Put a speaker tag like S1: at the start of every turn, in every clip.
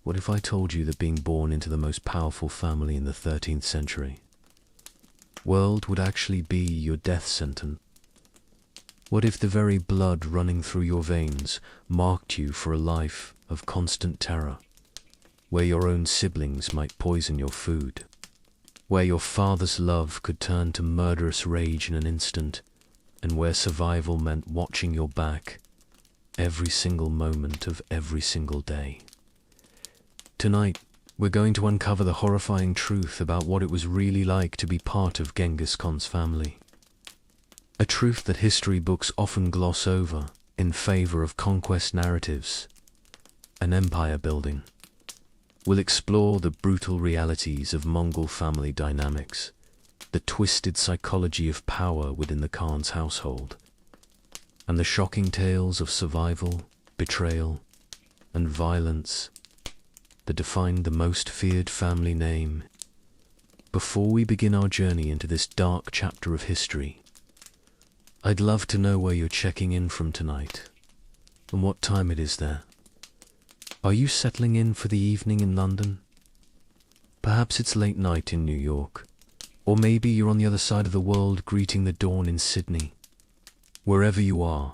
S1: What if I told you that being born into the most powerful family in the 13th century world would actually be your death sentence? What if the very blood running through your veins marked you for a life of constant terror, where your own siblings might poison your food, where your father's love could turn to murderous rage in an instant, and where survival meant watching your back every single moment of every single day? Tonight, we're going to uncover the horrifying truth about what it was really like to be part of Genghis Khan's family. A truth that history books often gloss over in favor of conquest narratives and empire building. We'll explore the brutal realities of Mongol family dynamics, the twisted psychology of power within the Khan's household, and the shocking tales of survival, betrayal, and violence that defined the most feared family name. Before we begin our journey into this dark chapter of history, I'd love to know where you're checking in from tonight, and what time it is there. Are you settling in for the evening in London? Perhaps it's late night in New York, or maybe you're on the other side of the world greeting the dawn in Sydney. Wherever you are,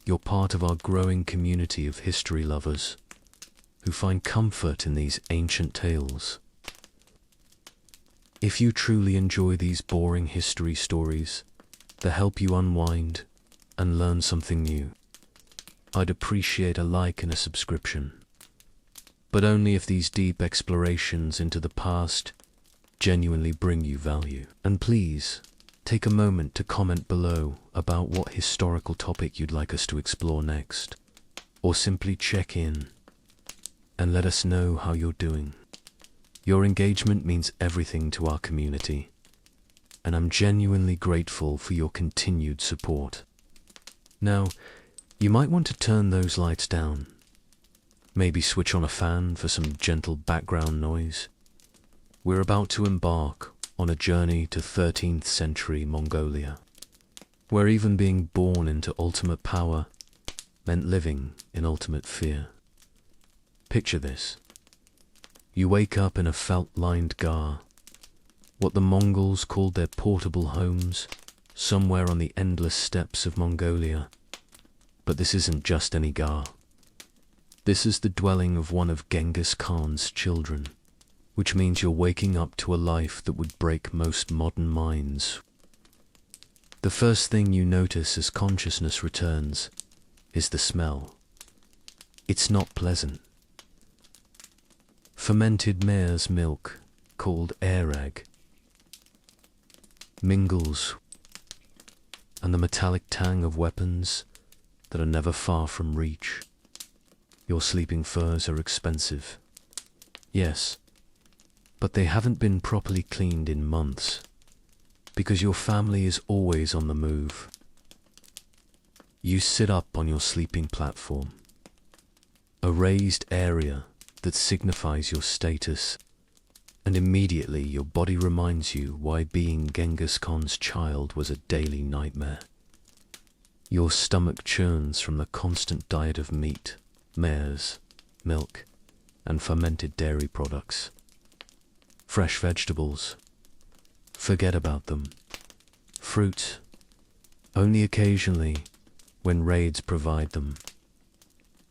S1: you're part of our growing community of history lovers who find comfort in these ancient tales. If you truly enjoy these boring history stories that help you unwind and learn something new, I'd appreciate a like and a subscription. But only if these deep explorations into the past genuinely bring you value. And please, take a moment to comment below about what historical topic you'd like us to explore next, or simply check in and let us know how you're doing. Your engagement means everything to our community, and I'm genuinely grateful for your continued support. Now, you might want to turn those lights down. Maybe switch on a fan for some gentle background noise. We're about to embark on a journey to 13th century Mongolia, where even being born into ultimate power meant living in ultimate fear. Picture this. You wake up in a felt-lined gar, what the Mongols called their portable homes, somewhere on the endless steppes of Mongolia. But this isn't just any gar. This is the dwelling of one of Genghis Khan's children, which means you're waking up to a life that would break most modern minds. The first thing you notice as consciousness returns is the smell. It's not pleasant. Fermented mare's milk, called airag, mingles, and the metallic tang of weapons that are never far from reach. Your sleeping furs are expensive. Yes, but they haven't been properly cleaned in months, because your family is always on the move. You sit up on your sleeping platform, a raised area that signifies your status, and immediately your body reminds you why being Genghis Khan's child was a daily nightmare. Your stomach churns from the constant diet of meat, mares, milk, and fermented dairy products. Fresh vegetables, forget about them. Fruit, only occasionally when raids provide them.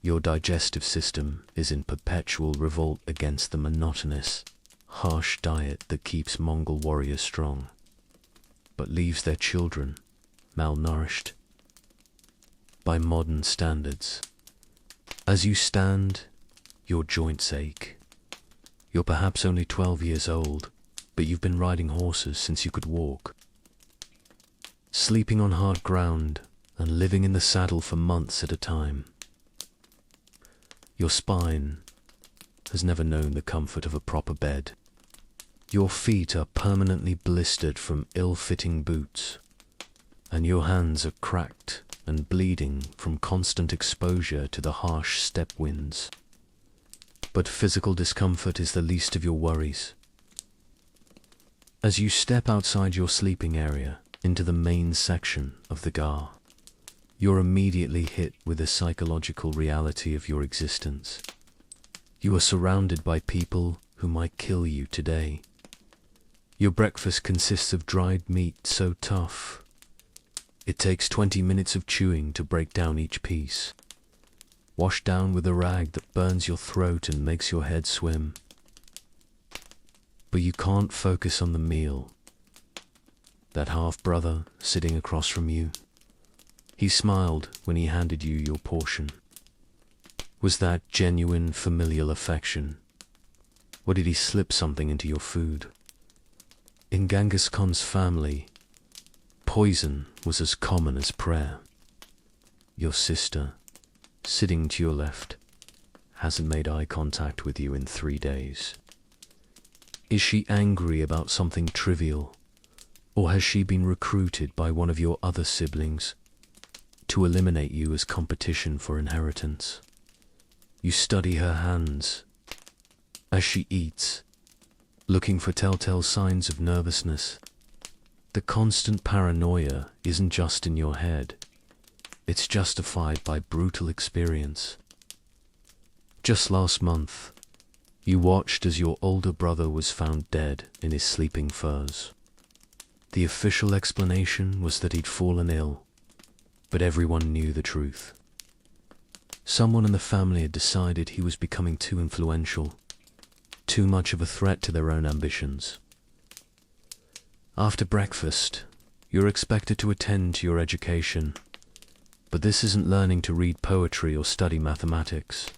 S1: Your digestive system is in perpetual revolt against the monotonous, harsh diet that keeps Mongol warriors strong, but leaves their children malnourished. By modern standards, as you stand, your joints ache. You're perhaps only 12 years old, but you've been riding horses since you could walk, sleeping on hard ground and living in the saddle for months at a time. Your spine has never known the comfort of a proper bed. Your feet are permanently blistered from ill-fitting boots, and your hands are cracked and bleeding from constant exposure to the harsh steppe winds. But physical discomfort is the least of your worries. As you step outside your sleeping area into the main section of the gar, you're immediately hit with the psychological reality of your existence. You are surrounded by people who might kill you today. Your breakfast consists of dried meat so tough, it takes 20 minutes of chewing to break down each piece. Washed down with a rag that burns your throat and makes your head swim. But you can't focus on the meal. That half-brother sitting across from you, he smiled when he handed you your portion. Was that genuine familial affection? Or did he slip something into your food? In Genghis Khan's family, poison was as common as prayer. Your sister, sitting to your left, hasn't made eye contact with you in 3 days. Is she angry about something trivial, or has she been recruited by one of your other siblings to eliminate you as competition for inheritance? You study her hands as she eats, looking for telltale signs of nervousness. The constant paranoia isn't just in your head, it's justified by brutal experience. Just last month, you watched as your older brother was found dead in his sleeping furs. The official explanation was that he'd fallen ill, but everyone knew the truth. Someone in the family had decided he was becoming too influential, too much of a threat to their own ambitions. After breakfast, you're expected to attend to your education, but this isn't learning to read poetry or study mathematics.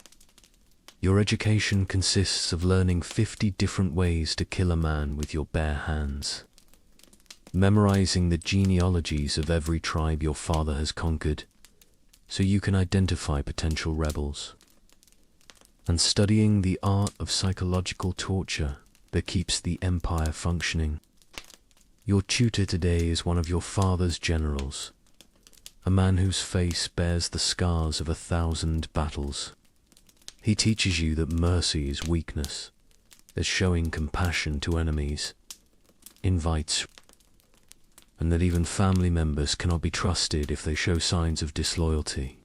S1: Your education consists of learning 50 different ways to kill a man with your bare hands, memorizing the genealogies of every tribe your father has conquered, so you can identify potential rebels, and studying the art of psychological torture that keeps the empire functioning. Your tutor today is one of your father's generals, a man whose face bears the scars of 1,000 battles. He teaches you that mercy is weakness, that showing compassion to enemies invites, and that even family members cannot be trusted if they show signs of disloyalty.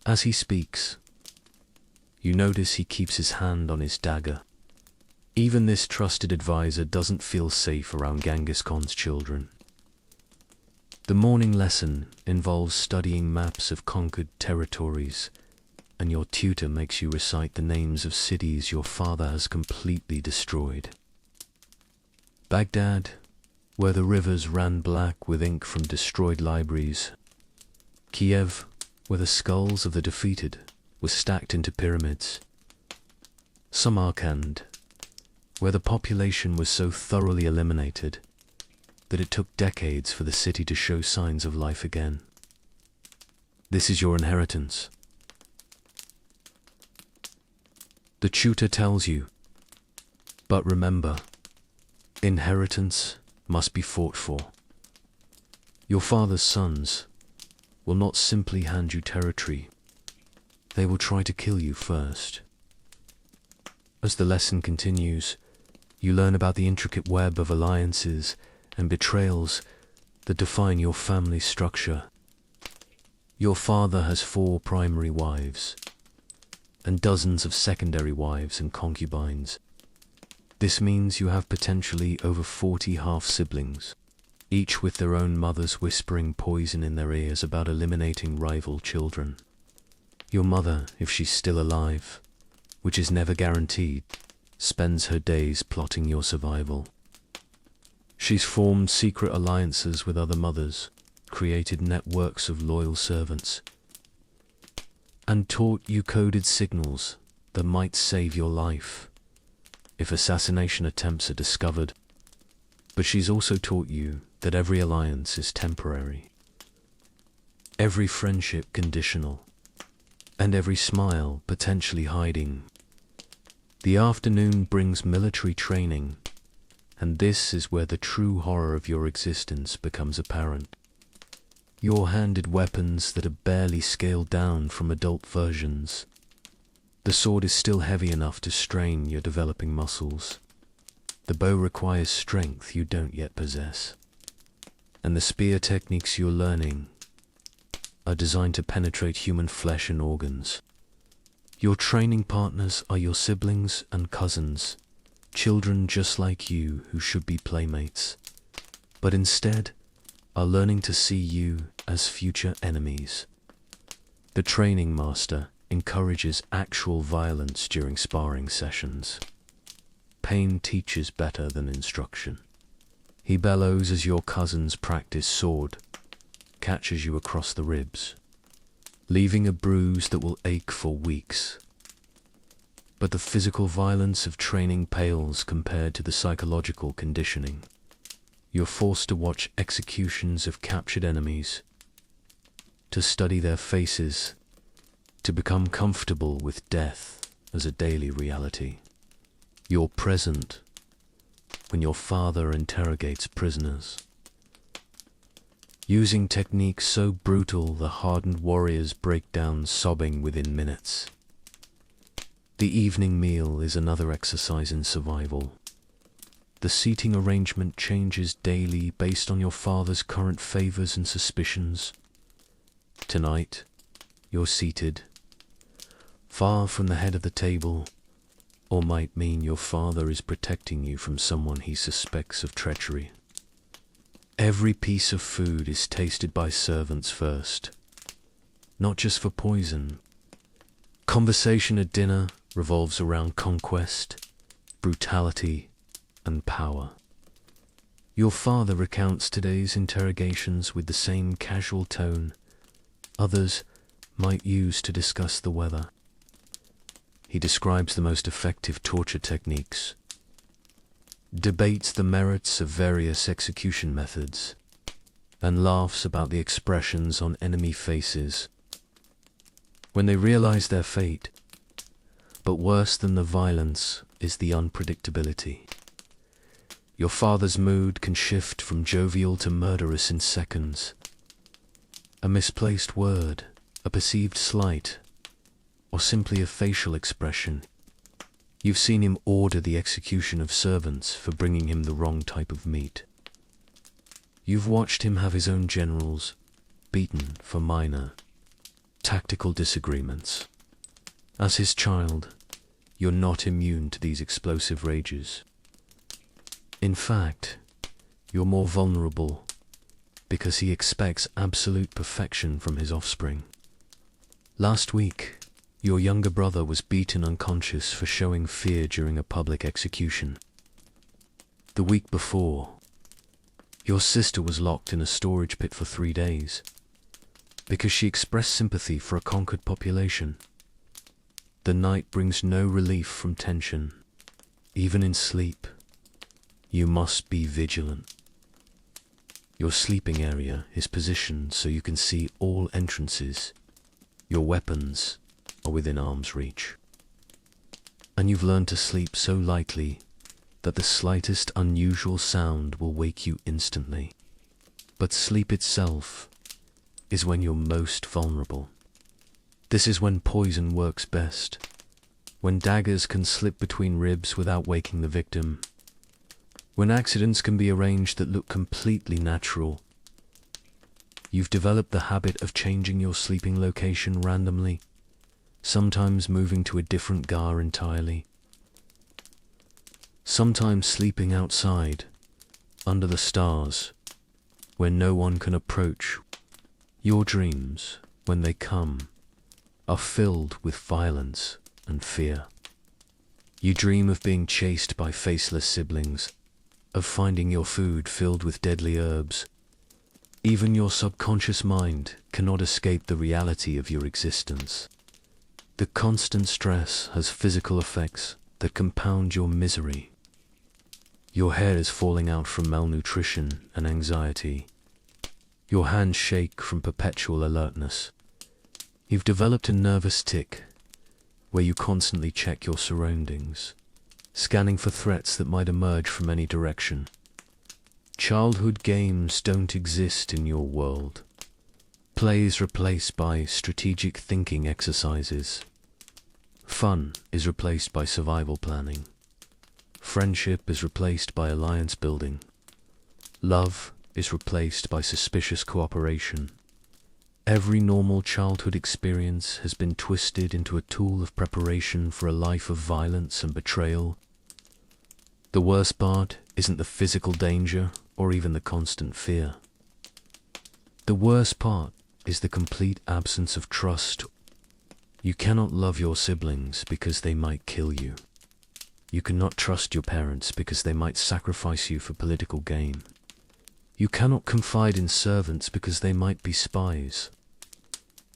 S1: As he speaks, you notice he keeps his hand on his dagger. Even this trusted advisor doesn't feel safe around Genghis Khan's children. The morning lesson involves studying maps of conquered territories, and your tutor makes you recite the names of cities your father has completely destroyed. Baghdad, where the rivers ran black with ink from destroyed libraries. Kiev, where the skulls of the defeated were stacked into pyramids. Samarkand, where the population was so thoroughly eliminated that it took decades for the city to show signs of life again. This is your inheritance. The tutor tells you, but remember, inheritance must be fought for. Your father's sons will not simply hand you territory, they will try to kill you first. As the lesson continues, you learn about the intricate web of alliances and betrayals that define your family structure. Your father has 4 primary wives, and dozens of secondary wives and concubines. This means you have potentially over 40 half-siblings, each with their own mothers whispering poison in their ears about eliminating rival children. Your mother, if she's still alive, which is never guaranteed, spends her days plotting your survival. She's formed secret alliances with other mothers, created networks of loyal servants, and taught you coded signals that might save your life if assassination attempts are discovered. But she's also taught you that every alliance is temporary, every friendship conditional, and every smile potentially hiding. The afternoon brings military training, and this is where the true horror of your existence becomes apparent. You're handed weapons that are barely scaled down from adult versions. The sword is still heavy enough to strain your developing muscles. The bow requires strength you don't yet possess. And the spear techniques you're learning are designed to penetrate human flesh and organs. Your training partners are your siblings and cousins, children just like you who should be playmates, but instead are learning to see you as future enemies. The training master encourages actual violence during sparring sessions. Pain teaches better than instruction. He bellows as your cousins practice sword, catches you across the ribs, leaving a bruise that will ache for weeks. But the physical violence of training pales compared to the psychological conditioning. You're forced to watch executions of captured enemies, to study their faces, to become comfortable with death as a daily reality. You're present when your father interrogates prisoners, using techniques so brutal the hardened warriors break down sobbing within minutes. The evening meal is another exercise in survival. The seating arrangement changes daily based on your father's current favors and suspicions. Tonight, you're seated, far from the head of the table, or might mean your father is protecting you from someone he suspects of treachery. Every piece of food is tasted by servants first, not just for poison. Conversation at dinner revolves around conquest, brutality, and power. Your father recounts today's interrogations with the same casual tone others might use to discuss the weather. He describes the most effective torture techniques, debates the merits of various execution methods, and laughs about the expressions on enemy faces when they realize their fate. But worse than the violence is the unpredictability. Your father's mood can shift from jovial to murderous in seconds. A misplaced word, a perceived slight, or simply a facial expression. You've seen him order the execution of servants for bringing him the wrong type of meat. You've watched him have his own generals beaten for minor, tactical disagreements. As his child, you're not immune to these explosive rages. In fact, you're more vulnerable because he expects absolute perfection from his offspring. Last week, your younger brother was beaten unconscious for showing fear during a public execution. The week before, your sister was locked in a storage pit for 3 days because she expressed sympathy for a conquered population. The night brings no relief from tension. Even in sleep, you must be vigilant. Your sleeping area is positioned so you can see all entrances. Your weapons are within arm's reach. And you've learned to sleep so lightly that the slightest unusual sound will wake you instantly. But sleep itself is when you're most vulnerable. This is when poison works best, when daggers can slip between ribs without waking the victim, when accidents can be arranged that look completely natural. You've developed the habit of changing your sleeping location randomly, sometimes moving to a different gar entirely, sometimes sleeping outside, under the stars, where no one can approach. Your dreams, when they come, are filled with violence and fear. You dream of being chased by faceless siblings, of finding your food filled with deadly herbs. Even your subconscious mind cannot escape the reality of your existence. The constant stress has physical effects that compound your misery. Your hair is falling out from malnutrition and anxiety. Your hands shake from perpetual alertness. You've developed a nervous tic where you constantly check your surroundings, scanning for threats that might emerge from any direction. Childhood games don't exist in your world. Play is replaced by strategic thinking exercises. Fun is replaced by survival planning. Friendship is replaced by alliance building. Love is replaced by suspicious cooperation. Every normal childhood experience has been twisted into a tool of preparation for a life of violence and betrayal. The worst part isn't the physical danger or even the constant fear. The worst part is the complete absence of trust. You cannot love your siblings because they might kill you. You cannot trust your parents because they might sacrifice you for political gain. You cannot confide in servants because they might be spies.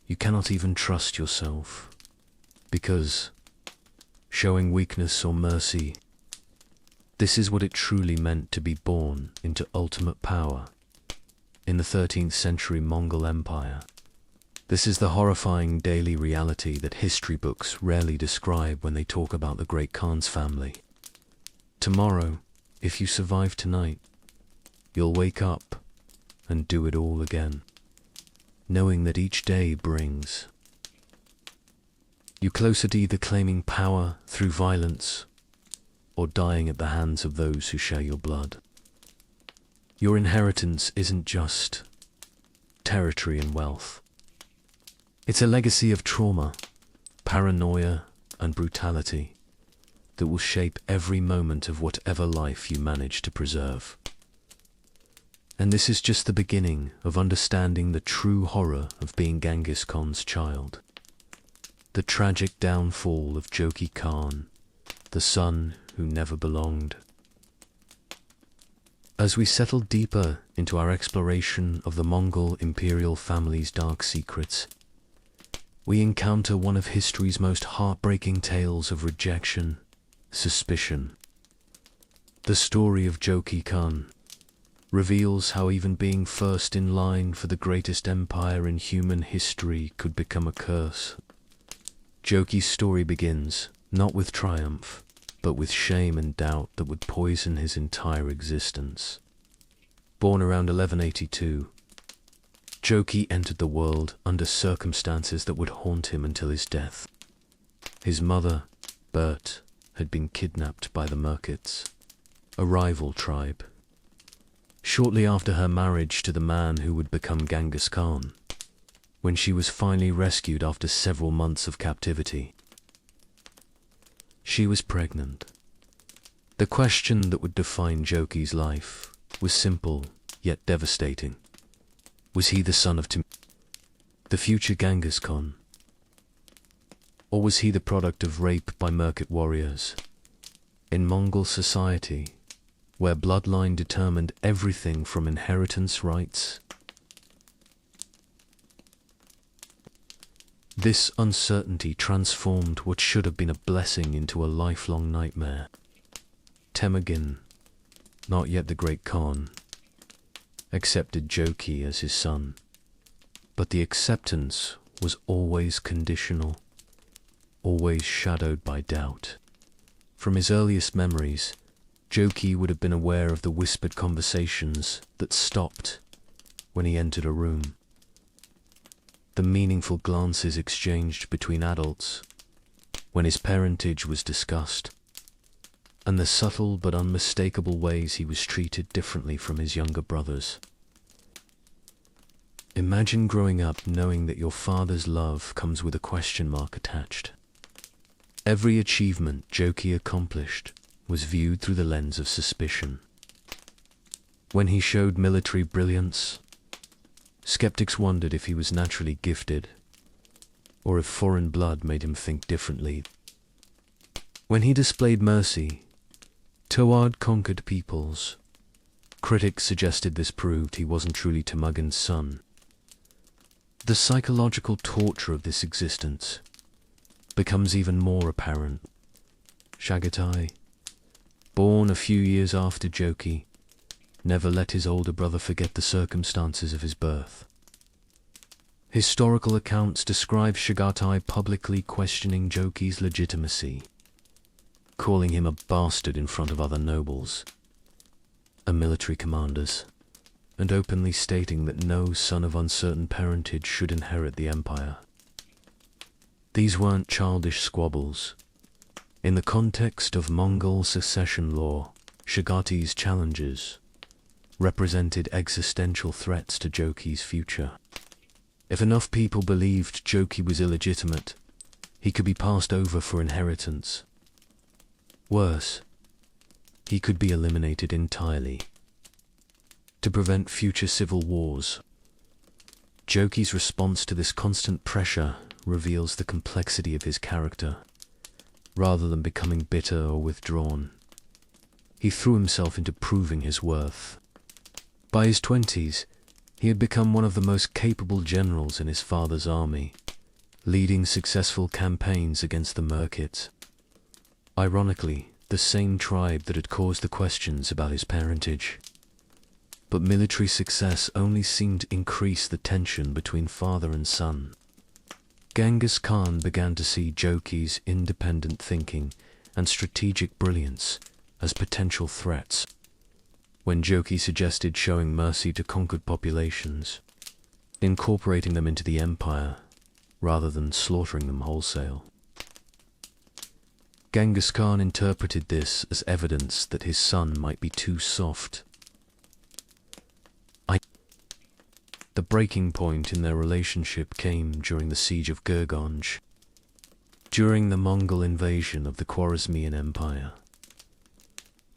S1: You cannot even trust yourself because showing weakness or mercy, this is what it truly meant to be born into ultimate power in the 13th century Mongol Empire. This is the horrifying daily reality that history books rarely describe when they talk about the Great Khan's family. Tomorrow, if you survive tonight, you'll wake up and do it all again, knowing that each day brings you closer to either claiming power through violence or dying at the hands of those who share your blood. Your inheritance isn't just territory and wealth. It's a legacy of trauma, paranoia, and brutality that will shape every moment of whatever life you manage to preserve. And this is just the beginning of understanding the true horror of being Genghis Khan's child. The tragic downfall of Genghis Khan, the son who never belonged. As we settle deeper into our exploration of the Mongol imperial family's dark secrets, we encounter one of history's most heartbreaking tales of rejection, suspicion. The story of Genghis Khan reveals how even being first in line for the greatest empire in human history could become a curse. Genghis' story begins not with triumph, but with shame and doubt that would poison his entire existence. Born around 1182, Genghis entered the world under circumstances that would haunt him until his death. His mother, Bert, had been kidnapped by the Merkits, a rival tribe, shortly after her marriage to the man who would become Genghis Khan, when she was finally rescued after several months of captivity. She was pregnant. The question that would define Genghis' life was simple, yet devastating. Was he the son of the future Genghis Khan? Or was he the product of rape by Merkit warriors? In Mongol society, where bloodline determined everything from inheritance rights, this uncertainty transformed what should have been a blessing into a lifelong nightmare. Temujin, not yet the Great Khan, accepted Genghis as his son, but the acceptance was always conditional, always shadowed by doubt. From his earliest memories, Genghis would have been aware of the whispered conversations that stopped when he entered a room, the meaningful glances exchanged between adults when his parentage was discussed, and the subtle but unmistakable ways he was treated differently from his younger brothers. Imagine growing up knowing that your father's love comes with a question mark attached. Every achievement Genghis accomplished was viewed through the lens of suspicion. When he showed military brilliance, skeptics wondered if he was naturally gifted, or if foreign blood made him think differently. When he displayed mercy toward conquered peoples, critics suggested this proved he wasn't truly Temujin's son. The psychological torture of this existence becomes even more apparent. Chagatai, born a few years after Genghis, never let his older brother forget the circumstances of his birth. Historical accounts describe Chagatai publicly questioning Genghis' legitimacy, calling him a bastard in front of other nobles and military commanders, and openly stating that no son of uncertain parentage should inherit the empire. These weren't childish squabbles. In the context of Mongol succession law, Chagatai's challenges represented existential threats to Genghis' future. If enough people believed Joki was illegitimate, he could be passed over for inheritance. Worse, he could be eliminated entirely. To prevent future civil wars, Joki's response to this constant pressure reveals the complexity of his character. Rather than becoming bitter or withdrawn, he threw himself into proving his worth. By his 20s, he had become one of the most capable generals in his father's army, leading successful campaigns against the Merkids. Ironically, the same tribe that had caused the questions about his parentage. But military success only seemed to increase the tension between father and son. Genghis Khan began to see Joki's independent thinking and strategic brilliance as potential threats. When Joki suggested showing mercy to conquered populations, incorporating them into the empire rather than slaughtering them wholesale, Genghis Khan interpreted this as evidence that his son might be too soft. The breaking point in their relationship came during the siege of Gurganj, during the Mongol invasion of the Khwarezmian Empire.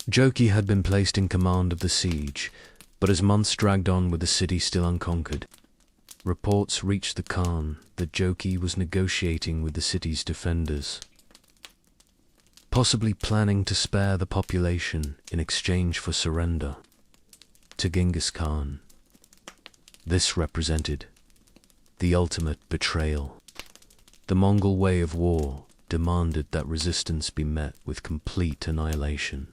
S1: Joki had been placed in command of the siege, but as months dragged on with the city still unconquered, reports reached the Khan that Joki was negotiating with the city's defenders, possibly planning to spare the population in exchange for surrender to Genghis Khan. This represented the ultimate betrayal. The Mongol way of war demanded that resistance be met with complete annihilation.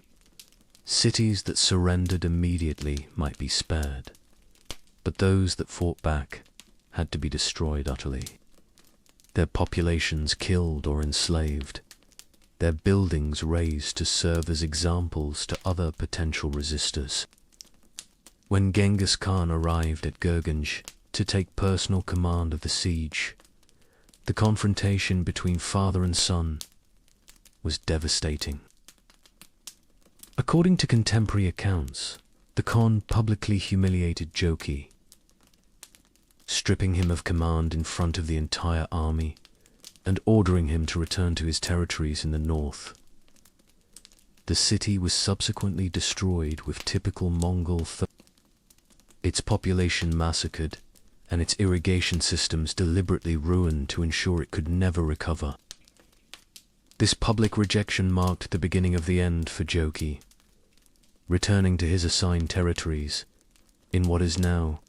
S1: Cities that surrendered immediately might be spared, but those that fought back had to be destroyed utterly. Their populations killed or enslaved, their buildings razed to serve as examples to other potential resistors. When Genghis Khan arrived at Gurganj to take personal command of the siege, the confrontation between father and son was devastating. According to contemporary accounts, the Khan publicly humiliated Joki, stripping him of command in front of the entire army and ordering him to return to his territories in the north. The city was subsequently destroyed with typical Mongol its population massacred, and its irrigation systems deliberately ruined to ensure it could never recover. This public rejection marked the beginning of the end for Joki, returning to his assigned territories in what is now.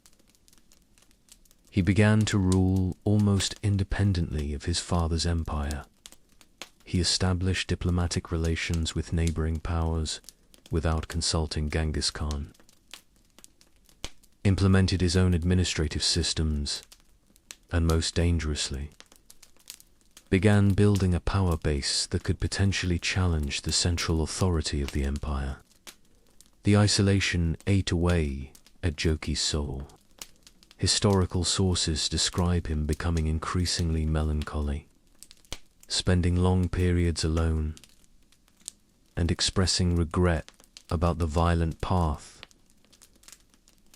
S1: He began to rule almost independently of his father's empire. He established diplomatic relations with neighboring powers without consulting Genghis Khan, implemented his own administrative systems, and most dangerously, began building a power base that could potentially challenge the central authority of the empire. The isolation ate away at Joki's soul. Historical sources describe him becoming increasingly melancholy, spending long periods alone, and expressing regret about the violent path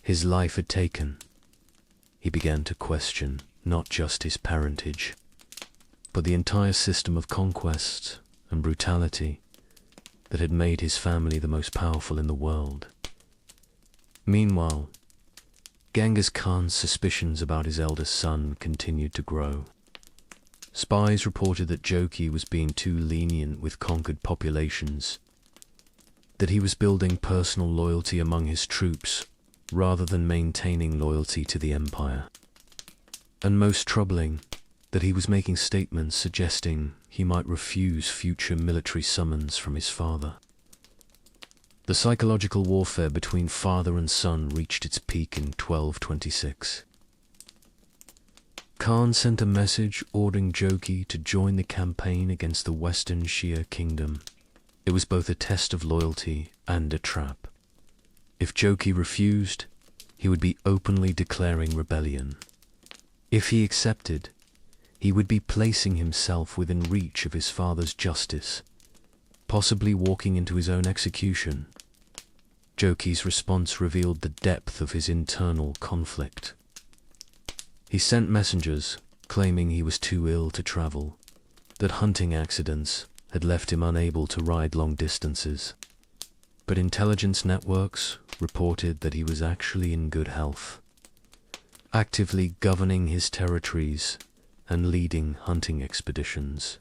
S1: his life had taken. He began to question not just his parentage, but the entire system of conquest and brutality that had made his family the most powerful in the world. Meanwhile, Genghis Khan's suspicions about his eldest son continued to grow. Spies reported that Joki was being too lenient with conquered populations, that he was building personal loyalty among his troops rather than maintaining loyalty to the empire. And most troubling, that he was making statements suggesting he might refuse future military summons from his father. The psychological warfare between father and son reached its peak in 1226. Khan sent a message ordering Joki to join the campaign against the Western Shia kingdom. It was both a test of loyalty and a trap. If Joki refused, he would be openly declaring rebellion. If he accepted, he would be placing himself within reach of his father's justice, possibly walking into his own execution. Joki's response revealed the depth of his internal conflict. He sent messengers, claiming he was too ill to travel, that hunting accidents had left him unable to ride long distances. But intelligence networks reported that he was actually in good health, actively governing his territories and leading hunting expeditions.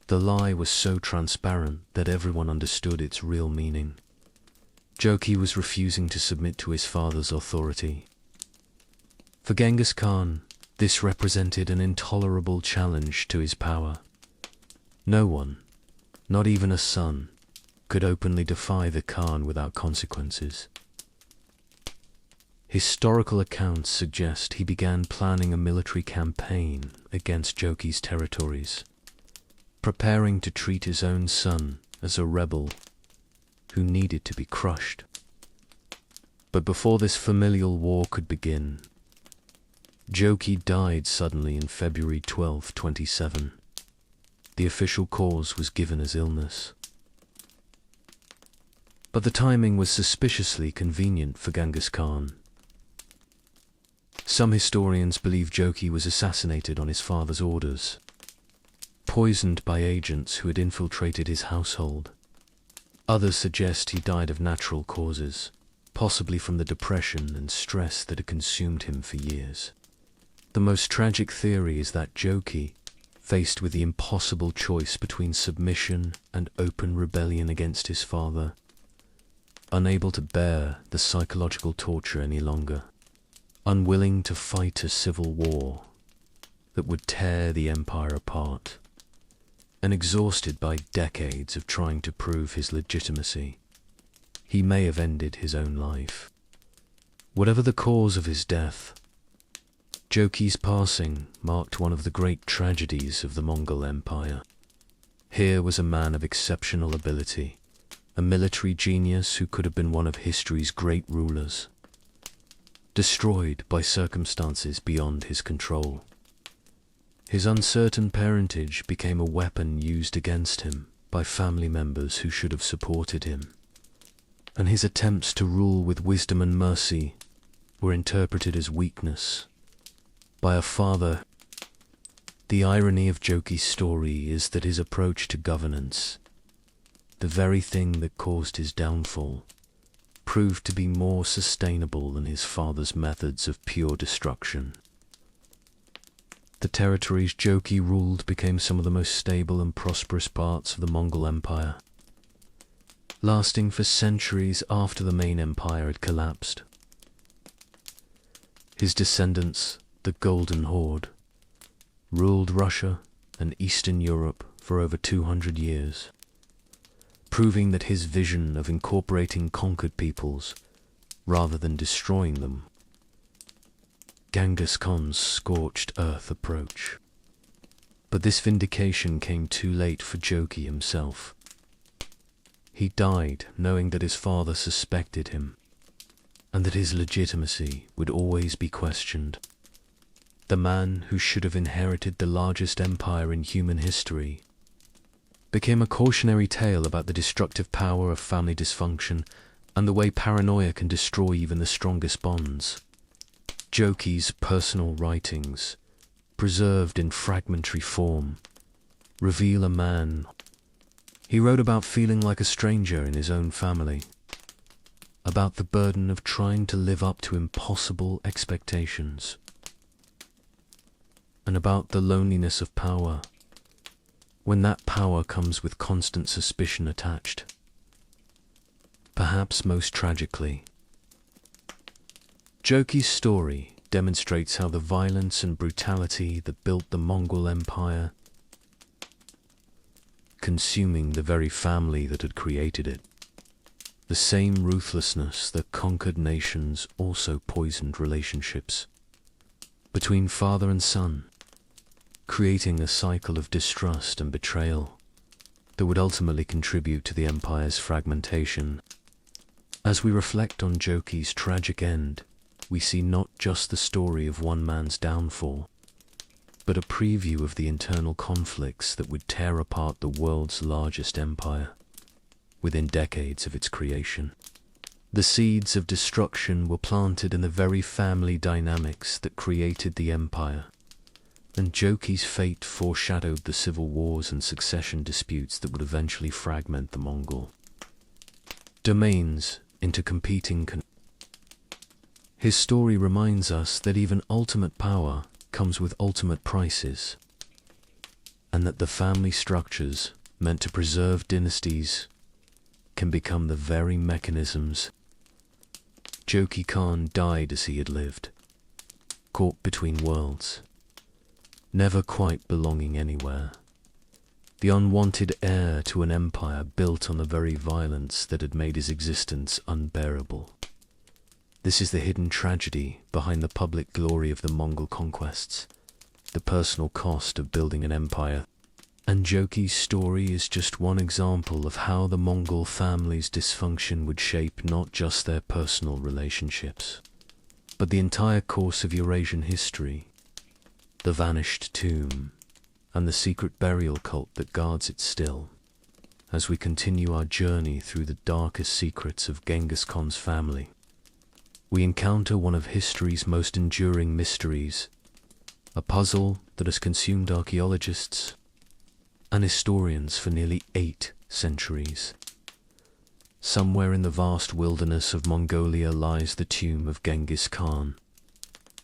S1: The lie was so transparent that everyone understood its real meaning. Joki was refusing to submit to his father's authority. For Genghis Khan, this represented an intolerable challenge to his power. No one, not even a son, could openly defy the Khan without consequences. Historical accounts suggest he began planning a military campaign against Joki's territories, preparing to treat his own son as a rebel who needed to be crushed. But before this familial war could begin, Joki died suddenly in February 1227. The official cause was given as illness. But the timing was suspiciously convenient for Genghis Khan. Some historians believe Joki was assassinated on his father's orders, poisoned by agents who had infiltrated his household. Others suggest he died of natural causes, possibly from the depression and stress that had consumed him for years. The most tragic theory is that Joki, faced with the impossible choice between submission and open rebellion against his father, unable to bear the psychological torture any longer, unwilling to fight a civil war that would tear the empire apart, and exhausted by decades of trying to prove his legitimacy, he may have ended his own life. Whatever the cause of his death, Joki's passing marked one of the great tragedies of the Mongol Empire. Here was a man of exceptional ability, a military genius who could have been one of history's great rulers, destroyed by circumstances beyond his control. His uncertain parentage became a weapon used against him by family members who should have supported him, and his attempts to rule with wisdom and mercy were interpreted as weakness by a father. The irony of Joki's story is that his approach to governance, the very thing that caused his downfall, proved to be more sustainable than his father's methods of pure destruction. The territories Joki ruled became some of the most stable and prosperous parts of the Mongol Empire, lasting for centuries after the main empire had collapsed. His descendants, the Golden Horde, ruled Russia and Eastern Europe for over 200 years, proving that his vision of incorporating conquered peoples rather than destroying them, Genghis Khan's scorched earth approach. But this vindication came too late for Joki himself. He died knowing that his father suspected him, and that his legitimacy would always be questioned. The man who should have inherited the largest empire in human history became a cautionary tale about the destructive power of family dysfunction and the way paranoia can destroy even the strongest bonds. Joki's personal writings, preserved in fragmentary form, reveal a man. He wrote about feeling like a stranger in his own family, about the burden of trying to live up to impossible expectations, and about the loneliness of power, when that power comes with constant suspicion attached. Perhaps most tragically, Joki's story demonstrates how the violence and brutality that built the Mongol Empire, consuming the very family that had created it, the same ruthlessness that conquered nations also poisoned relationships between father and son, creating a cycle of distrust and betrayal that would ultimately contribute to the empire's fragmentation. As we reflect on Joki's tragic end, we see not just the story of one man's downfall, but a preview of the internal conflicts that would tear apart the world's largest empire within decades of its creation. The seeds of destruction were planted in the very family dynamics that created the empire, and Joki's fate foreshadowed the civil wars and succession disputes that would eventually fragment the Mongol domains into competing. His story reminds us that even ultimate power comes with ultimate prices, and that the family structures meant to preserve dynasties can become the very mechanisms. Joki Khan died as he had lived, caught between worlds, never quite belonging anywhere, the unwanted heir to an empire built on the very violence that had made his existence unbearable. This is the hidden tragedy behind the public glory of the Mongol conquests, the personal cost of building an empire. And Joki's story is just one example of how the Mongol family's dysfunction would shape not just their personal relationships, but the entire course of Eurasian history. The vanished tomb, and the secret burial cult that guards it still. As we continue our journey through the darkest secrets of Genghis Khan's family, we encounter one of history's most enduring mysteries, a puzzle that has consumed archaeologists and historians for nearly 8 centuries. Somewhere in the vast wilderness of Mongolia lies the tomb of Genghis Khan,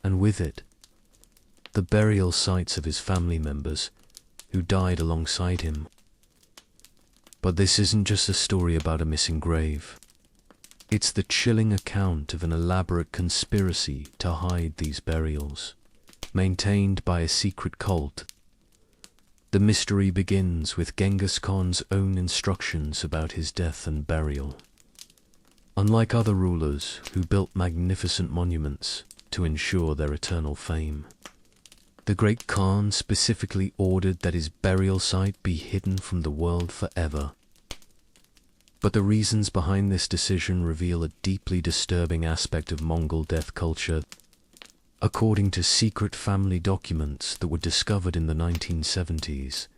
S1: and with it, the burial sites of his family members who died alongside him. But this isn't just a story about a missing grave. It's the chilling account of an elaborate conspiracy to hide these burials, maintained by a secret cult. The mystery begins with Genghis Khan's own instructions about his death and burial. Unlike other rulers who built magnificent monuments to ensure their eternal fame, the great Khan specifically ordered that his burial site be hidden from the world forever. But the reasons behind this decision reveal a deeply disturbing aspect of Mongol death culture. According to secret family documents that were discovered in the 1970s,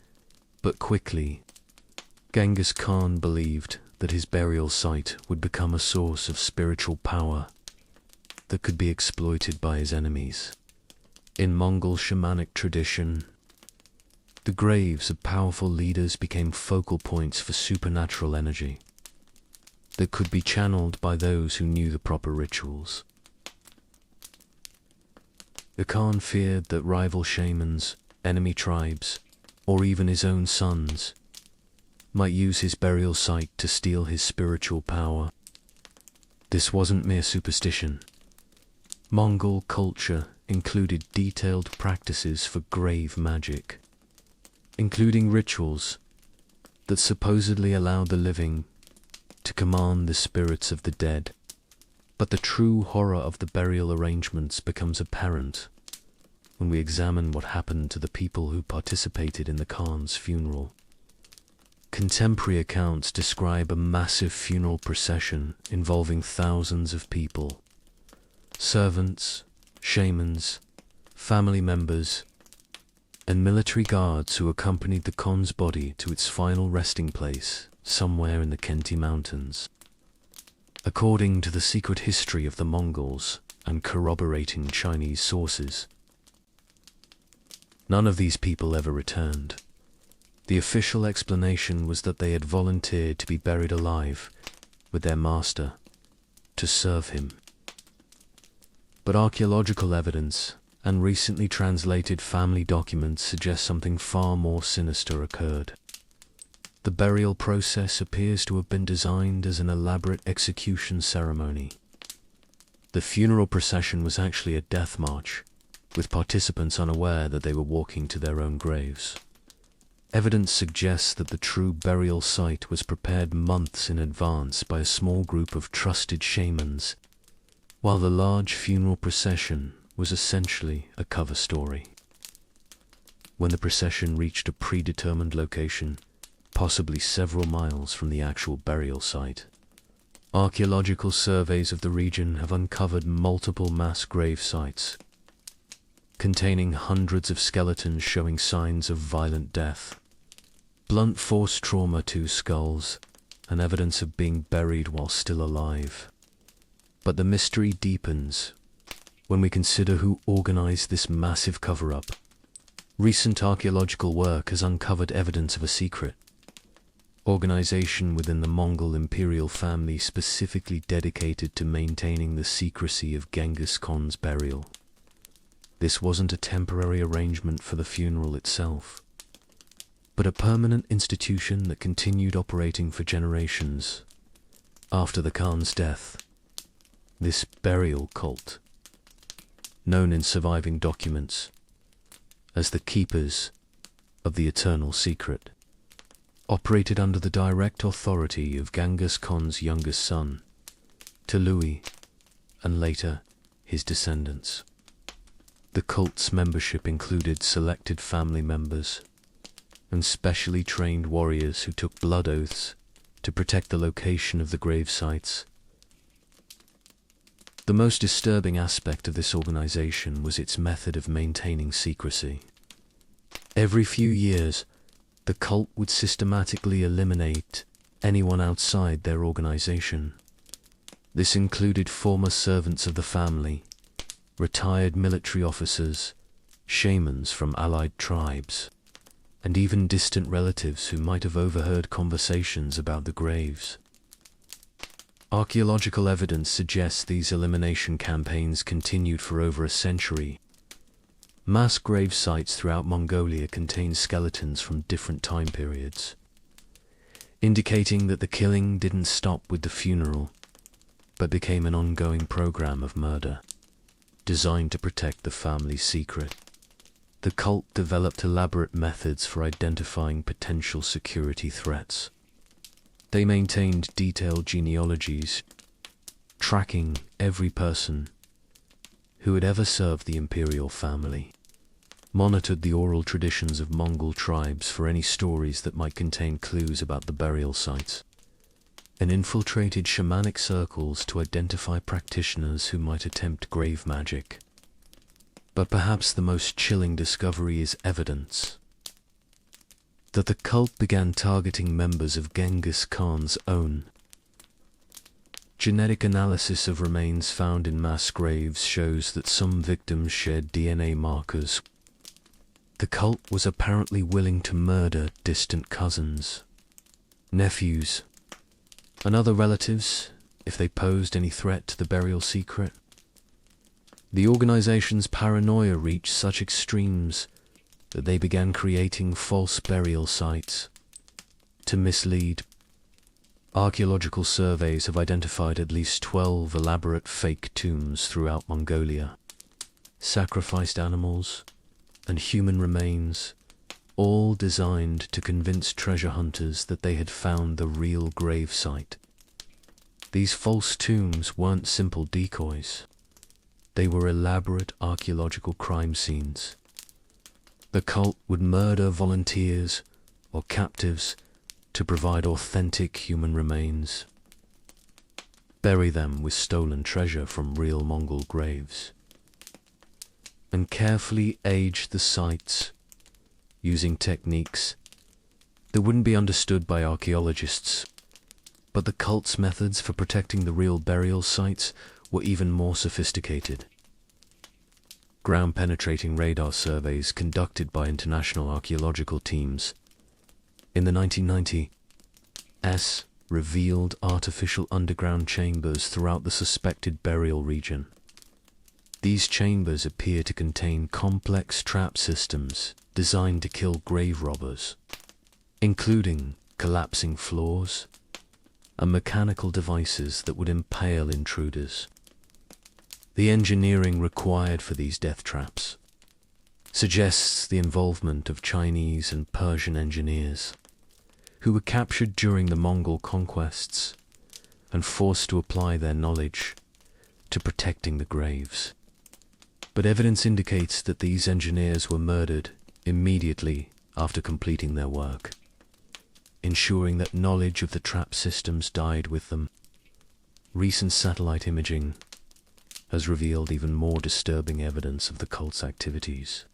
S1: but quickly, Genghis Khan believed that his burial site would become a source of spiritual power that could be exploited by his enemies. In Mongol shamanic tradition, the graves of powerful leaders became focal points for supernatural energy that could be channeled by those who knew the proper rituals. The Khan feared that rival shamans, enemy tribes, or even his own sons might use his burial site to steal his spiritual power. This wasn't mere superstition. Mongol culture included detailed practices for grave magic, including rituals that supposedly allowed the living to command the spirits of the dead. But the true horror of the burial arrangements becomes apparent when we examine what happened to the people who participated in the Khan's funeral. Contemporary accounts describe a massive funeral procession involving thousands of people, servants, shamans, family members, and military guards who accompanied the Khan's body to its final resting place somewhere in the Khenti Mountains. According to the secret history of the Mongols and corroborating Chinese sources, none of these people ever returned. The official explanation was that they had volunteered to be buried alive with their master to serve him. But archaeological evidence and recently translated family documents suggest something far more sinister occurred. The burial process appears to have been designed as an elaborate execution ceremony. The funeral procession was actually a death march, with participants unaware that they were walking to their own graves. Evidence suggests that the true burial site was prepared months in advance by a small group of trusted shamans, while the large funeral procession was essentially a cover story. When the procession reached a predetermined location, possibly several miles from the actual burial site, archaeological surveys of the region have uncovered multiple mass grave sites containing hundreds of skeletons showing signs of violent death, blunt force trauma to skulls, and evidence of being buried while still alive. But the mystery deepens when we consider who organized this massive cover-up. Recent archaeological work has uncovered evidence of a secret organization within the Mongol imperial family specifically dedicated to maintaining the secrecy of Genghis Khan's burial. This wasn't a temporary arrangement for the funeral itself, but a permanent institution that continued operating for generations after the Khan's death. This burial cult, known in surviving documents as the Keepers of the Eternal Secret, operated under the direct authority of Genghis Khan's youngest son, Tului, and later his descendants. The cult's membership included selected family members and specially trained warriors who took blood oaths to protect the location of the grave sites. The most disturbing aspect of this organization was its method of maintaining secrecy. Every few years, the cult would systematically eliminate anyone outside their organization. This included former servants of the family, retired military officers, shamans from allied tribes, and even distant relatives who might have overheard conversations about the graves. Archaeological evidence suggests these elimination campaigns continued for over a century. Mass grave sites throughout Mongolia contain skeletons from different time periods, indicating that the killing didn't stop with the funeral, but became an ongoing program of murder, designed to protect the family's secret. The cult developed elaborate methods for identifying potential security threats. They maintained detailed genealogies, tracking every person who had ever served the imperial family, monitored the oral traditions of Mongol tribes for any stories that might contain clues about the burial sites, and infiltrated shamanic circles to identify practitioners who might attempt grave magic. But perhaps the most chilling discovery is evidence that the cult began targeting members of Genghis Khan's own. Genetic analysis of remains found in mass graves shows that some victims shared DNA markers. The cult was apparently willing to murder distant cousins, nephews, and other relatives if they posed any threat to the burial secret. The organization's paranoia reached such extremes that they began creating false burial sites to mislead. Archaeological surveys have identified at least 12 elaborate fake tombs throughout Mongolia. Sacrificed animals and human remains, all designed to convince treasure hunters that they had found the real grave site. These false tombs weren't simple decoys. They were elaborate archaeological crime scenes. The cult would murder volunteers or captives to provide authentic human remains, bury them with stolen treasure from real Mongol graves, and carefully age the sites using techniques that wouldn't be understood by archaeologists. But the cult's methods for protecting the real burial sites were even more sophisticated. Ground-penetrating radar surveys conducted by international archaeological teams in the 1990s revealed artificial underground chambers throughout the suspected burial region. These chambers appear to contain complex trap systems designed to kill grave robbers, including collapsing floors and mechanical devices that would impale intruders. The engineering required for these death traps suggests the involvement of Chinese and Persian engineers who were captured during the Mongol conquests and forced to apply their knowledge to protecting the graves. But evidence indicates that these engineers were murdered immediately after completing their work, ensuring that knowledge of the trap systems died with them. Recent satellite imaging has revealed even more disturbing evidence of the cult's activities.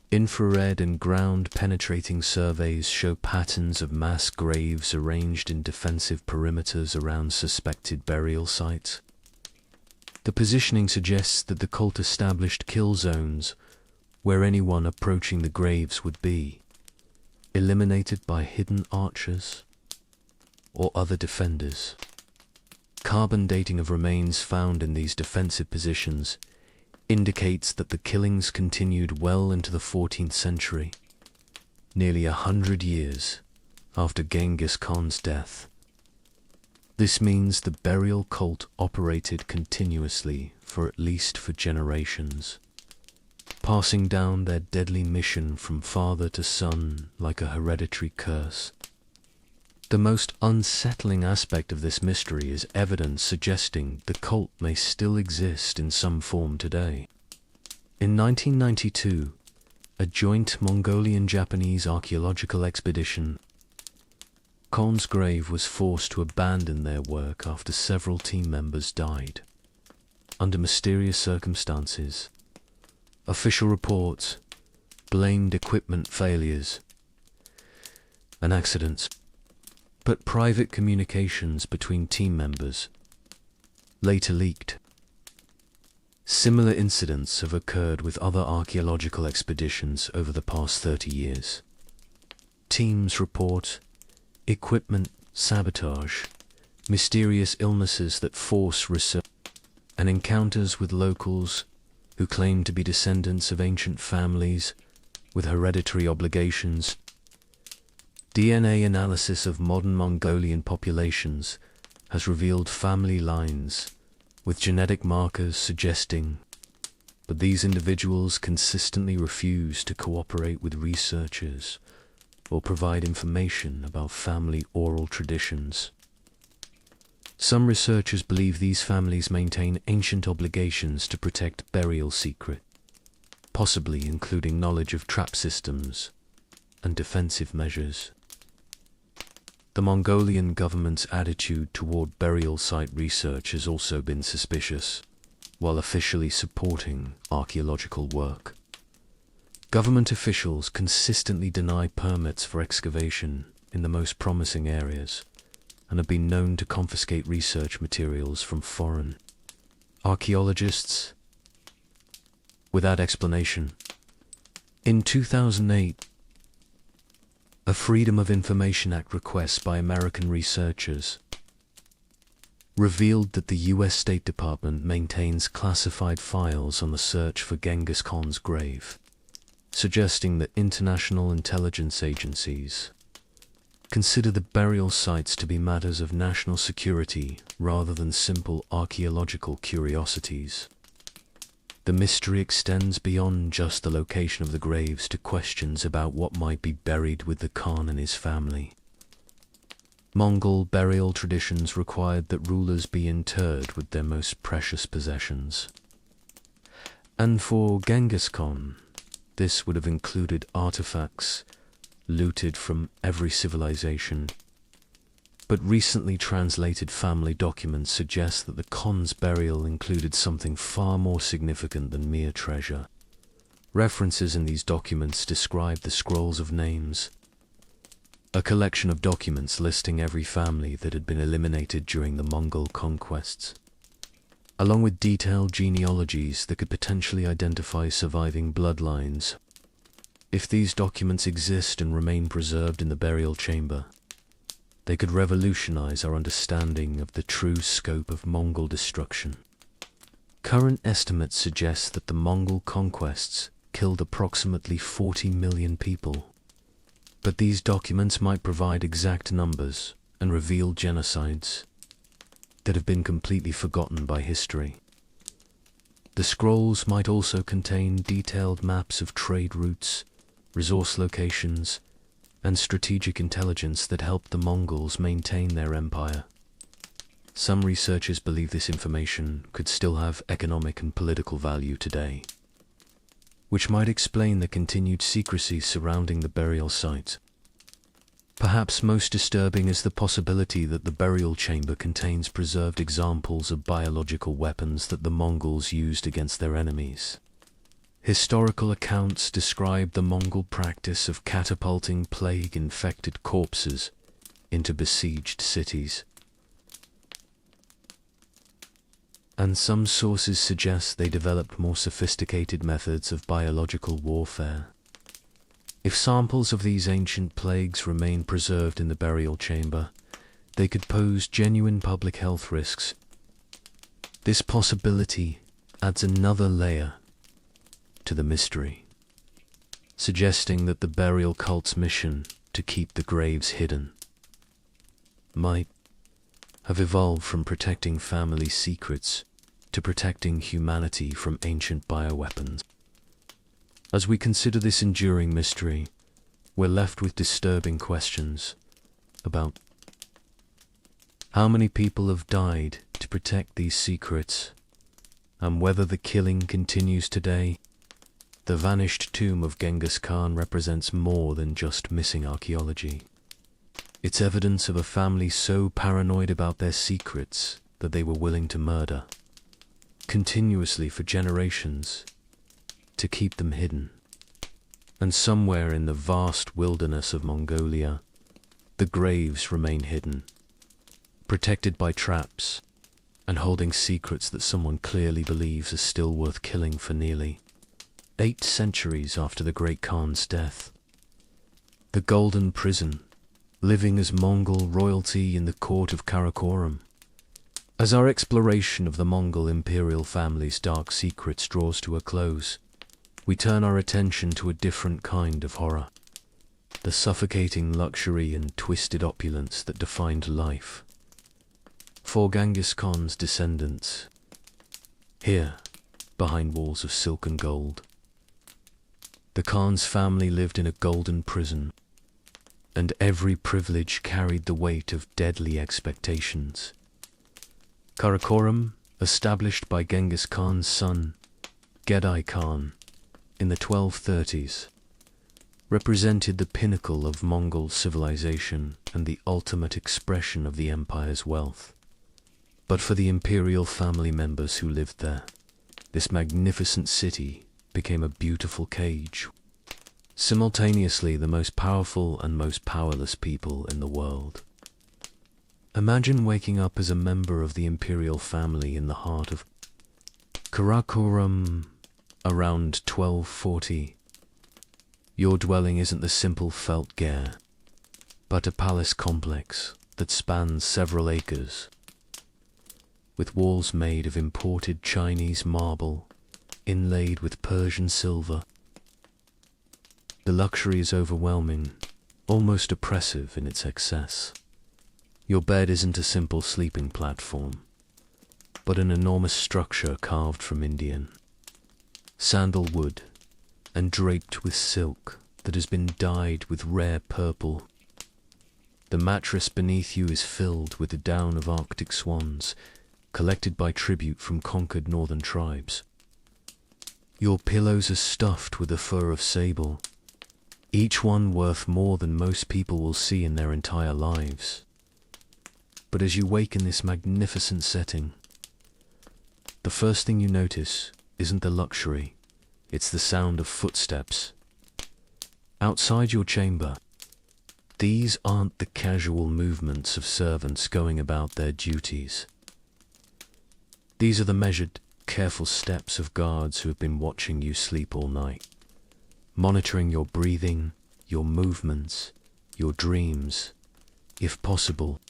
S1: Infrared and ground-penetrating surveys show patterns of mass graves arranged in defensive perimeters around suspected burial sites. The positioning suggests that the cult established kill zones where anyone approaching the graves would be eliminated by hidden archers or other defenders. Carbon dating of remains found in these defensive positions indicates that the killings continued well into the 14th century, nearly 100 years after Genghis Khan's death. This means the burial cult operated continuously for generations, passing down their deadly mission from father to son like a hereditary curse. The most unsettling aspect of this mystery is evidence suggesting the cult may still exist in some form today. In 1992, a joint Mongolian-Japanese archaeological expedition, Khan's grave was forced to abandon their work after several team members died under mysterious circumstances. Official reports blamed equipment failures and accidents, but private communications between team members later leaked. Similar incidents have occurred with other archaeological expeditions over the past 30 years. Teams report equipment sabotage, mysterious illnesses that force research, and encounters with locals who claim to be descendants of ancient families with hereditary obligations. DNA analysis of modern Mongolian populations has revealed family lines with genetic markers suggesting, but these individuals consistently refuse to cooperate with researchers or provide information about family oral traditions. Some researchers believe these families maintain ancient obligations to protect burial secret, possibly including knowledge of trap systems and defensive measures. The Mongolian government's attitude toward burial site research has also been suspicious, while officially supporting archaeological work. Government officials consistently deny permits for excavation in the most promising areas and have been known to confiscate research materials from foreign archaeologists without explanation. In 2008, a Freedom of Information Act request by American researchers revealed that the U.S. State Department maintains classified files on the search for Genghis Khan's grave, suggesting that international intelligence agencies consider the burial sites to be matters of national security rather than simple archaeological curiosities. The mystery extends beyond just the location of the graves to questions about what might be buried with the Khan and his family. Mongol burial traditions required that rulers be interred with their most precious possessions. And for Genghis Khan, this would have included artifacts looted from every civilization. But recently translated family documents suggest that the Khan's burial included something far more significant than mere treasure. References in these documents describe the scrolls of names, a collection of documents listing every family that had been eliminated during the Mongol conquests, along with detailed genealogies that could potentially identify surviving bloodlines. If these documents exist and remain preserved in the burial chamber, they could revolutionize our understanding of the true scope of Mongol destruction. Current estimates suggest that the Mongol conquests killed approximately 40 million people, but these documents might provide exact numbers and reveal genocides that have been completely forgotten by history. The scrolls might also contain detailed maps of trade routes, resource locations, and strategic intelligence that helped the Mongols maintain their empire. Some researchers believe this information could still have economic and political value today, which might explain the continued secrecy surrounding the burial site. Perhaps most disturbing is the possibility that the burial chamber contains preserved examples of biological weapons that the Mongols used against their enemies. Historical accounts describe the Mongol practice of catapulting plague-infected corpses into besieged cities. and some sources suggest they developed more sophisticated methods of biological warfare. If samples of these ancient plagues remain preserved in the burial chamber, they could pose genuine public health risks. This possibility adds another layer to the mystery, suggesting that the burial cult's mission to keep the graves hidden might have evolved from protecting family secrets to protecting humanity from ancient bioweapons. As we consider this enduring mystery, we're left with disturbing questions about how many people have died to protect these secrets, and whether the killing continues today. The vanished tomb of Genghis Khan represents more than just missing archaeology. It's evidence of a family so paranoid about their secrets that they were willing to murder continuously for generations to keep them hidden. And somewhere in the vast wilderness of Mongolia, the graves remain hidden, protected by traps, and holding secrets that someone clearly believes are still worth killing for nearly 8 centuries after the great Khan's death. The Golden Prison, living as Mongol royalty in the court of Karakorum. As our exploration of the Mongol imperial family's dark secrets draws to a close, we turn our attention to a different kind of horror, the suffocating luxury and twisted opulence that defined life for Genghis Khan's descendants. Here, behind walls of silk and gold, the Khan's family lived in a golden prison, and every privilege carried the weight of deadly expectations. Karakorum, established by Genghis Khan's son, Genghis Khan, in the 1230s, represented the pinnacle of Mongol civilization and the ultimate expression of the empire's wealth. But for the imperial family members who lived there, this magnificent city became a beautiful cage, simultaneously the most powerful and most powerless people in the world. Imagine waking up as a member of the imperial family in the heart of Karakorum around 1240. Your dwelling isn't the simple felt gear, but a palace complex that spans several acres, with walls made of imported Chinese marble, inlaid with Persian silver. The luxury is overwhelming, almost oppressive in its excess. Your bed isn't a simple sleeping platform, but an enormous structure carved from Indian sandalwood and draped with silk that has been dyed with rare purple. The mattress beneath you is filled with the down of Arctic swans, collected by tribute from conquered northern tribes. Your pillows are stuffed with the fur of sable, each one worth more than most people will see in their entire lives. But as you wake in this magnificent setting, the first thing you notice isn't the luxury, it's the sound of footsteps. Outside your chamber, these aren't the casual movements of servants going about their duties. These are the measured, careful steps of guards who have been watching you sleep all night, monitoring your breathing, your movements, your dreams. If possible,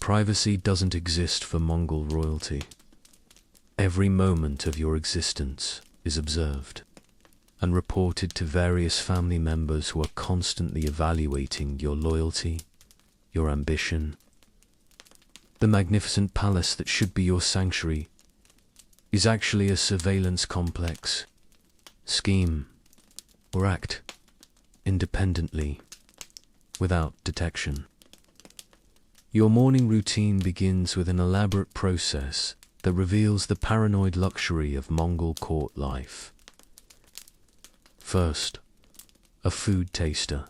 S1: privacy doesn't exist for Mongol royalty. Every moment of your existence is observed and reported to various family members who are constantly evaluating your loyalty, your ambition. The magnificent palace that should be your sanctuary is actually a surveillance complex. Scheme or act independently, without detection. Your morning routine begins with an elaborate process that reveals the paranoid luxury of Mongol court life. First, a food taster,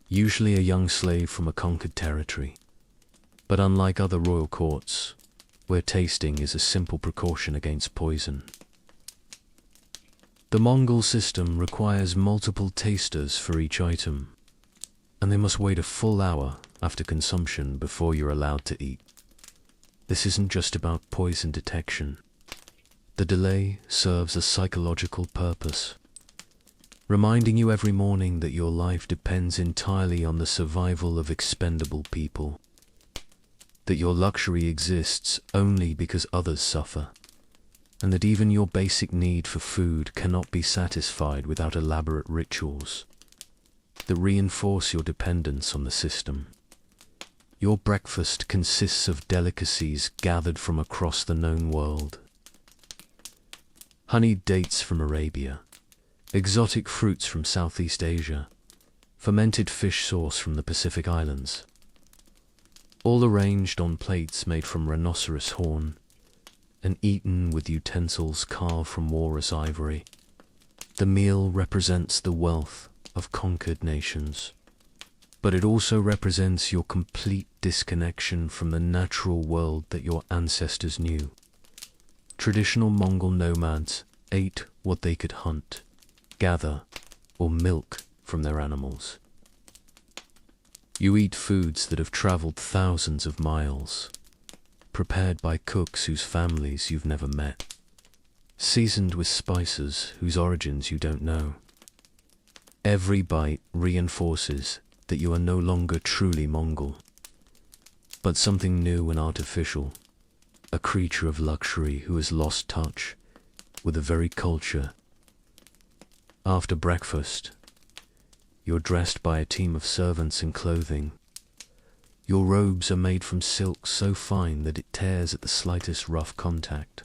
S1: usually a young slave from a conquered territory. But unlike other royal courts, where tasting is a simple precaution against poison, the Mongol system requires multiple tasters for each item, and they must wait a full hour after consumption before you're allowed to eat. This isn't just about poison detection. The delay serves a psychological purpose, reminding you every morning that your life depends entirely on the survival of expendable people, that your luxury exists only because others suffer, and that even your basic need for food cannot be satisfied without elaborate rituals that reinforce your dependence on the system. Your breakfast consists of delicacies gathered from across the known world. Honeyed dates from Arabia, exotic fruits from Southeast Asia, fermented fish sauce from the Pacific Islands, all arranged on plates made from rhinoceros horn and eaten with utensils carved from walrus ivory. The meal represents the wealth of conquered nations, but it also represents your complete disconnection from the natural world that your ancestors knew. Traditional Mongol nomads ate what they could hunt, gather, or milk from their animals. You eat foods that have traveled thousands of miles, prepared by cooks whose families you've never met, seasoned with spices whose origins you don't know. Every bite reinforces that you are no longer truly Mongol, but something new and artificial, a creature of luxury who has lost touch with the very culture. After breakfast, you're dressed by a team of servants in clothing. Your robes are made from silk so fine that it tears at the slightest rough contact,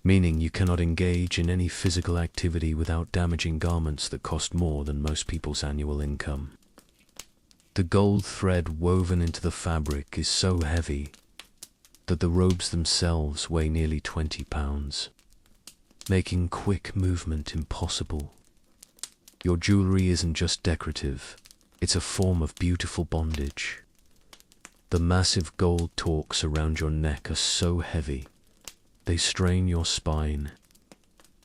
S1: meaning you cannot engage in any physical activity without damaging garments that cost more than most people's annual income. The gold thread woven into the fabric is so heavy that the robes themselves weigh nearly 20 pounds, making quick movement impossible. Your jewelry isn't just decorative, it's a form of beautiful bondage. The massive gold torques around your neck are so heavy, they strain your spine.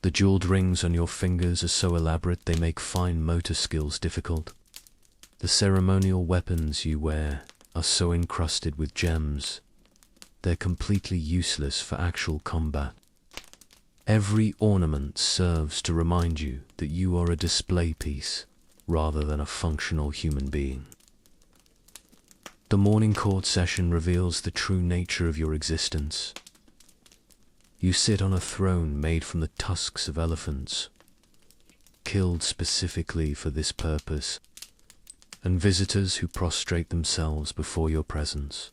S1: The jeweled rings on your fingers are so elaborate they make fine motor skills difficult. The ceremonial weapons you wear are so encrusted with gems, they're completely useless for actual combat. Every ornament serves to remind you that you are a display piece rather than a functional human being. The morning court session reveals the true nature of your existence. You sit on a throne made from the tusks of elephants, killed specifically for this purpose, and visitors who prostrate themselves before your presence.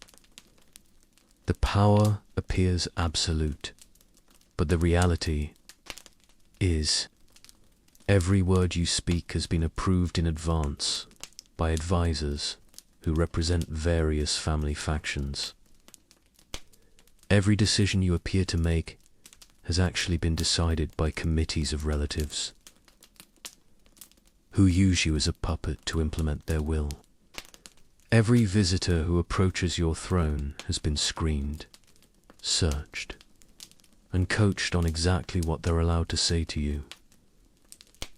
S1: The power appears absolute, but the reality is every word you speak has been approved in advance by advisors who represent various family factions. Every decision you appear to make has actually been decided by committees of relatives who use you as a puppet to implement their will. Every visitor who approaches your throne has been screened, searched, and coached on exactly what they're allowed to say to you.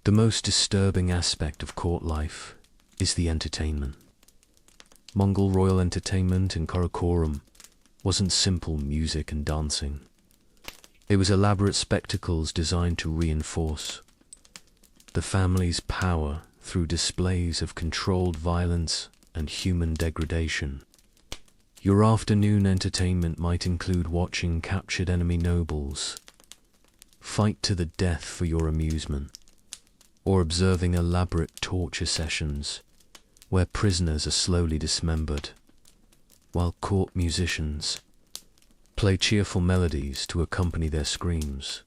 S1: The most disturbing aspect of court life is the entertainment. Mongol royal entertainment in Karakoram wasn't simple music and dancing. It was elaborate spectacles designed to reinforce the family's power through displays of controlled violence and human degradation. Your afternoon entertainment might include watching captured enemy nobles fight to the death for your amusement, or observing elaborate torture sessions where prisoners are slowly dismembered, while court musicians play cheerful melodies to accompany their screams.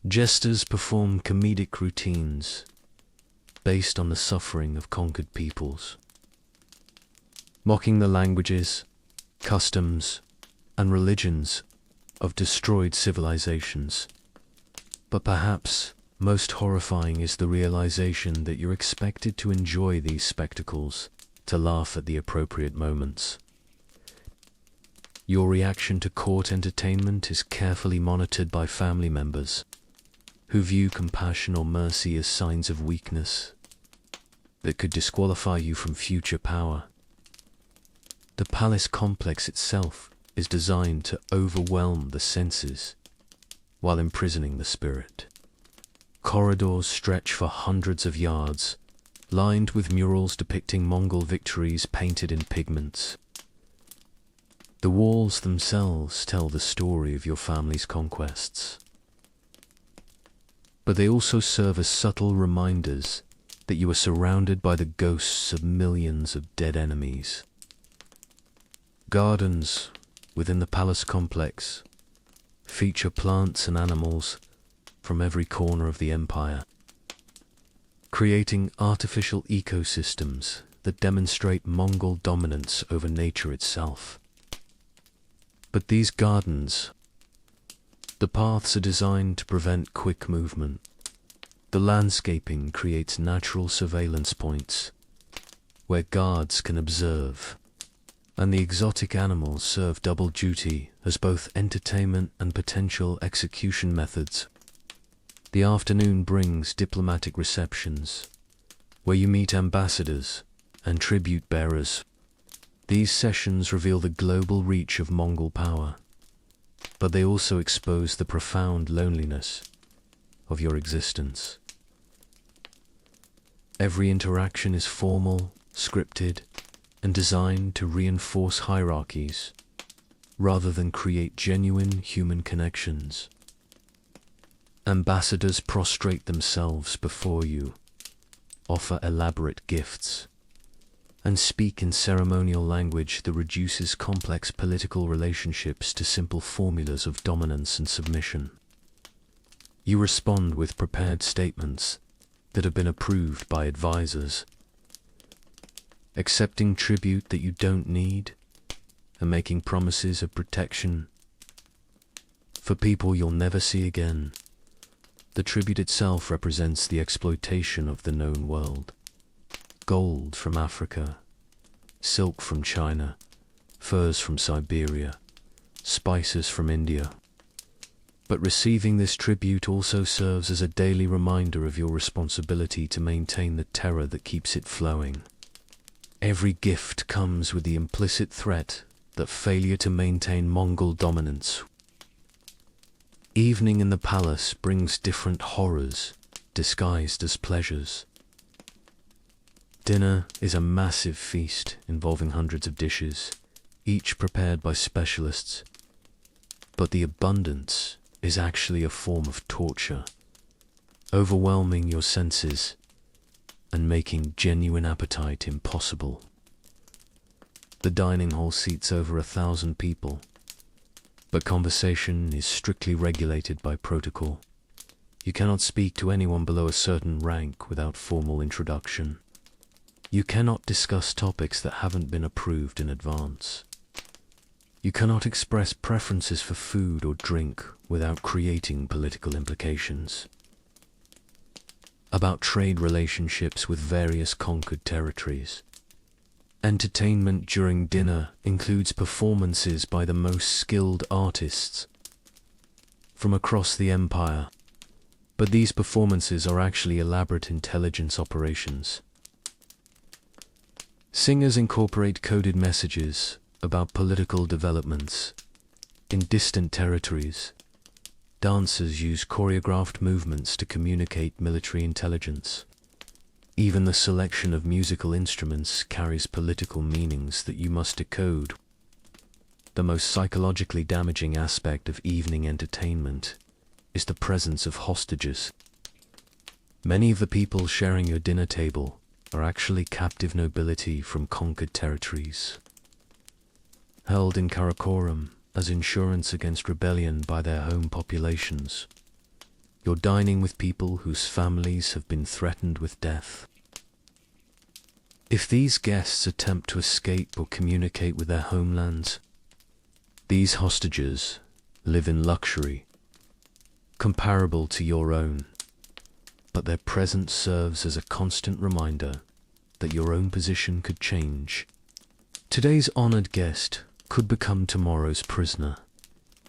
S1: Jesters perform comedic routines based on the suffering of conquered peoples, mocking the languages, customs, and religions of destroyed civilizations. But perhaps most horrifying is the realization that you're expected to enjoy these spectacles, to laugh at the appropriate moments. Your reaction to court entertainment is carefully monitored by family members who view compassion or mercy as signs of weakness that could disqualify you from future power. The palace complex itself is designed to overwhelm the senses while imprisoning the spirit. Corridors stretch for hundreds of yards, lined with murals depicting Mongol victories painted in pigments. The walls themselves tell the story of your family's conquests, but they also serve as subtle reminders that you are surrounded by the ghosts of millions of dead enemies. Gardens within the palace complex feature plants and animals from every corner of the empire, creating artificial ecosystems that demonstrate Mongol dominance over nature itself. But these gardens, the paths are designed to prevent quick movement. The landscaping creates natural surveillance points where guards can observe, and the exotic animals serve double duty as both entertainment and potential execution methods. The afternoon brings diplomatic receptions, where you meet ambassadors and tribute bearers. These sessions reveal the global reach of Mongol power, but they also expose the profound loneliness of your existence. Every interaction is formal, scripted, and designed to reinforce hierarchies rather than create genuine human connections. Ambassadors prostrate themselves before you, offer elaborate gifts, and speak in ceremonial language that reduces complex political relationships to simple formulas of dominance and submission. You respond with prepared statements that have been approved by advisors, accepting tribute that you don't need, and making promises of protection for people you'll never see again. The tribute itself represents the exploitation of the known world. Gold from Africa, silk from China, furs from Siberia, spices from India. But receiving this tribute also serves as a daily reminder of your responsibility to maintain the terror that keeps it flowing. Every gift comes with the implicit threat that failure to maintain Mongol dominance. Evening in the palace brings different horrors disguised as pleasures. Dinner is a massive feast involving hundreds of dishes, each prepared by specialists. But the abundance is actually a form of torture, overwhelming your senses and making genuine appetite impossible. The dining hall seats over 1,000 people, but conversation is strictly regulated by protocol. You cannot speak to anyone below a certain rank without formal introduction. You cannot discuss topics that haven't been approved in advance. You cannot express preferences for food or drink without creating political implications. About trade relationships with various conquered territories. Entertainment during dinner includes performances by the most skilled artists from across the empire, but these performances are actually elaborate intelligence operations. Singers incorporate coded messages about political developments in distant territories. Dancers use choreographed movements to communicate military intelligence. Even the selection of musical instruments carries political meanings that you must decode. The most psychologically damaging aspect of evening entertainment is the presence of hostages. Many of the people sharing your dinner table are actually captive nobility from conquered territories, held in Karakoram as insurance against rebellion by their home populations. You're dining with people whose families have been threatened with death. If these guests attempt to escape or communicate with their homelands, these hostages live in luxury, comparable to your own, but their presence serves as a constant reminder that your own position could change. Today's honored guest could become tomorrow's prisoner,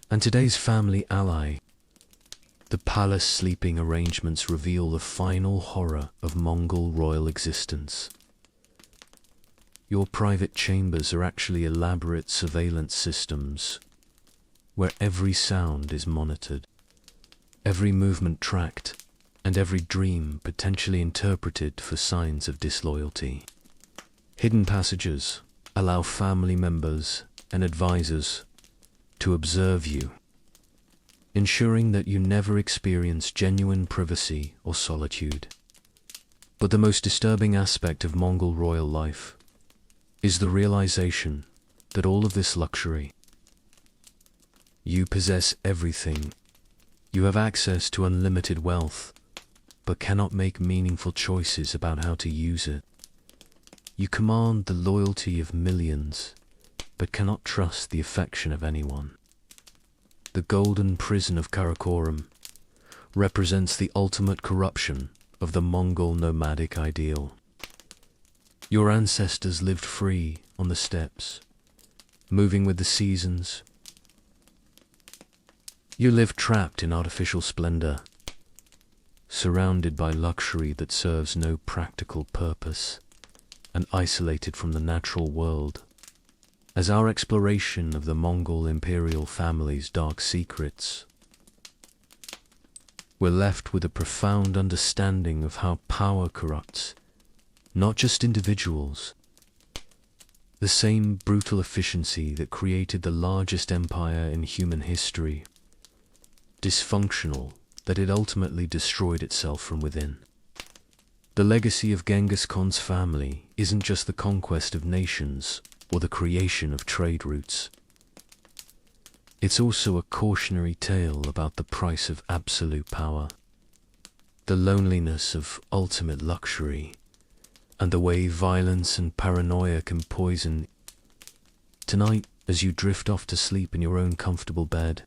S1: and today's family ally. The palace sleeping arrangements reveal the final horror of Mongol royal existence. Your private chambers are actually elaborate surveillance systems where every sound is monitored, every movement tracked, and every dream potentially interpreted for signs of disloyalty. Hidden passages allow family members and advisors to observe you, ensuring that you never experience genuine privacy or solitude. But the most disturbing aspect of Mongol royal life is the realization that all of this luxury, you possess everything, you have access to unlimited wealth, but cannot make meaningful choices about how to use it. You command the loyalty of millions, but cannot trust the affection of anyone. The golden prison of Karakoram represents the ultimate corruption of the Mongol nomadic ideal. Your ancestors lived free on the steppes, moving with the seasons. You live trapped in artificial splendor, surrounded by luxury that serves no practical purpose, and isolated from the natural world. As our exploration of the Mongol imperial family's dark secrets, we're left with a profound understanding of how power corrupts not just individuals. The same brutal efficiency that created the largest empire in human history, dysfunctional that it ultimately destroyed itself from within. The legacy of Genghis Khan's family isn't just the conquest of nations or the creation of trade routes. It's also a cautionary tale about the price of absolute power, the loneliness of ultimate luxury, and the way violence and paranoia can poison. Tonight, as you drift off to sleep in your own comfortable bed,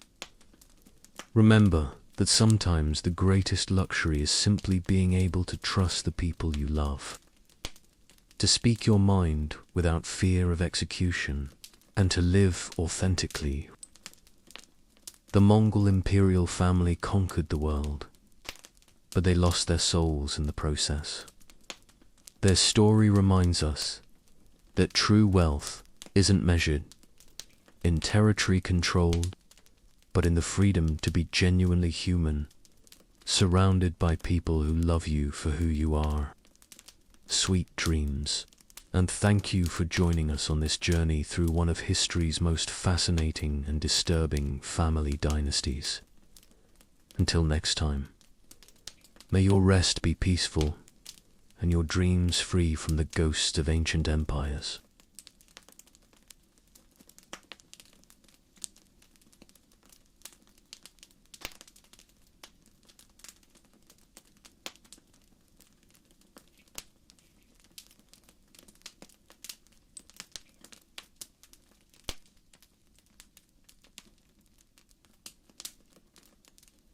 S1: remember that sometimes the greatest luxury is simply being able to trust the people you love, to speak your mind without fear of execution, and to live authentically. The Mongol imperial family conquered the world, but they lost their souls in the process. Their story reminds us that true wealth isn't measured in territory controlled, but in the freedom to be genuinely human, surrounded by people who love you for who you are. Sweet dreams, and thank you for joining us on this journey through one of history's most fascinating and disturbing family dynasties. Until next time, may your rest be peaceful and your dreams free from the ghosts of ancient empires.